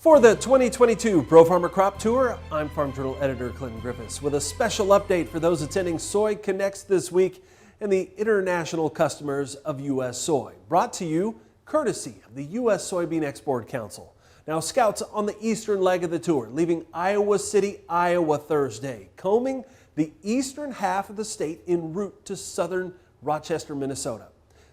For the 2022 Pro Farmer Crop Tour, I'm Farm Journal editor Clinton Griffiths with a special update for those attending Soy Connects this week and the international customers of U.S. soy, brought to you courtesy of the U.S. Soybean Export Council. Now, scouts on the eastern leg of the tour, leaving Iowa City, Iowa Thursday, combing the eastern half of the state en route to southern Rochester, Minnesota.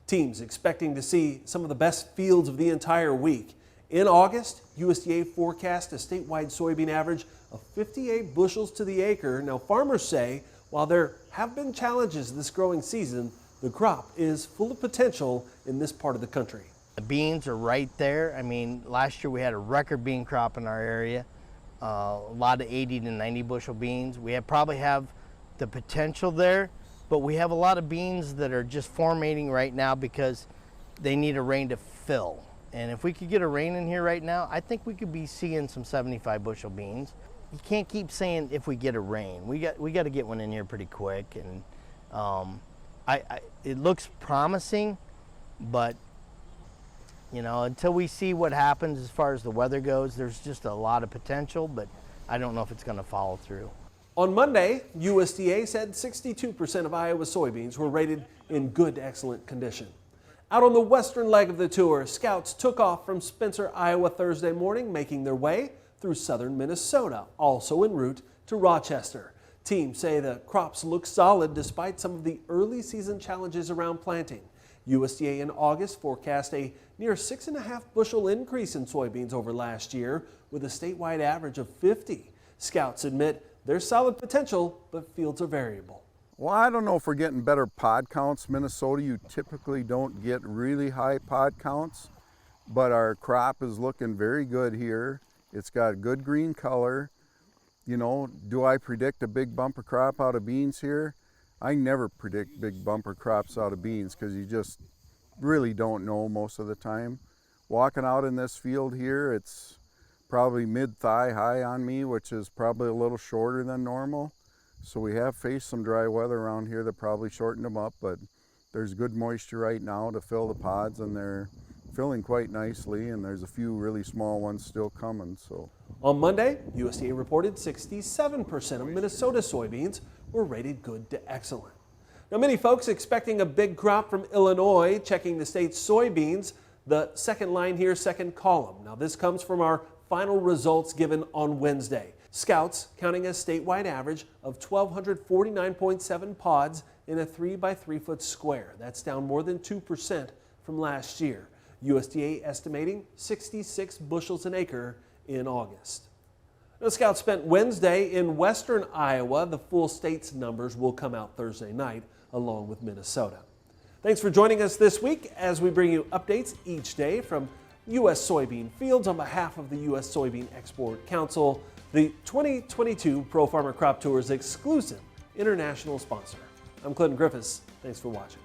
Teams expecting to see some of the best fields of the entire week. In August, USDA forecast a statewide soybean average of 58 bushels to the acre. Now, farmers say while there have been challenges this growing season, the crop is full of potential in this part of the country. The beans are right there. I mean, last year we had a record bean crop in our area, a lot of 80 to 90 bushel beans. We probably have the potential there, but we have a lot of beans that are just formating right now because they need a rain to fill. And if we could get a rain in here right now, I think we could be seeing some 75 bushel beans. You can't keep saying if we get a rain. We got to get one in here pretty quick. And it looks promising, but you know, until we see what happens as far as the weather goes, there's just a lot of potential, but I don't know if it's going to follow through. On Monday, USDA said 62% of Iowa soybeans were rated in good to excellent condition. Out on the western leg of the tour, scouts took off from Spencer, Iowa Thursday morning, making their way through southern Minnesota, also en route to Rochester. Teams say the crops look solid despite some of the early season challenges around planting. USDA in August forecast a near 6.5 bushel increase in soybeans over last year, with a statewide average of 50. Scouts admit there's solid potential, but fields are variable. Well, I don't know if we're getting better pod counts. Minnesota, you typically don't get really high pod counts, but our crop is looking very good here. It's got good green color. You know, do I predict a big bumper crop out of beans here? I never predict big bumper crops out of beans because you just really don't know most of the time. Walking out in this field here, it's probably mid-thigh high on me, which is probably a little shorter than normal. So we have faced some dry weather around here that probably shortened them up, but there's good moisture right now to fill the pods, and they're filling quite nicely, and there's a few really small ones still coming. So on Monday, USDA reported 67% of Minnesota soybeans were rated good to excellent. Now, many folks expecting a big crop from Illinois, checking the state's soybeans. The second line here, second column. Now, this comes from our final results given on Wednesday. Scouts counting a statewide average of 1,249.7 pods in a 3 by 3 foot square. That's down more than 2% from last year. USDA estimating 66 bushels an acre in August. Now, scouts spent Wednesday in western Iowa. The full state's numbers will come out Thursday night, along with Minnesota. Thanks for joining us this week as we bring you updates each day from U.S. soybean fields. On behalf of the U.S. Soybean Export Council, the 2022 Pro Farmer Crop Tour's exclusive international sponsor. I'm Clinton Griffiths. Thanks for watching.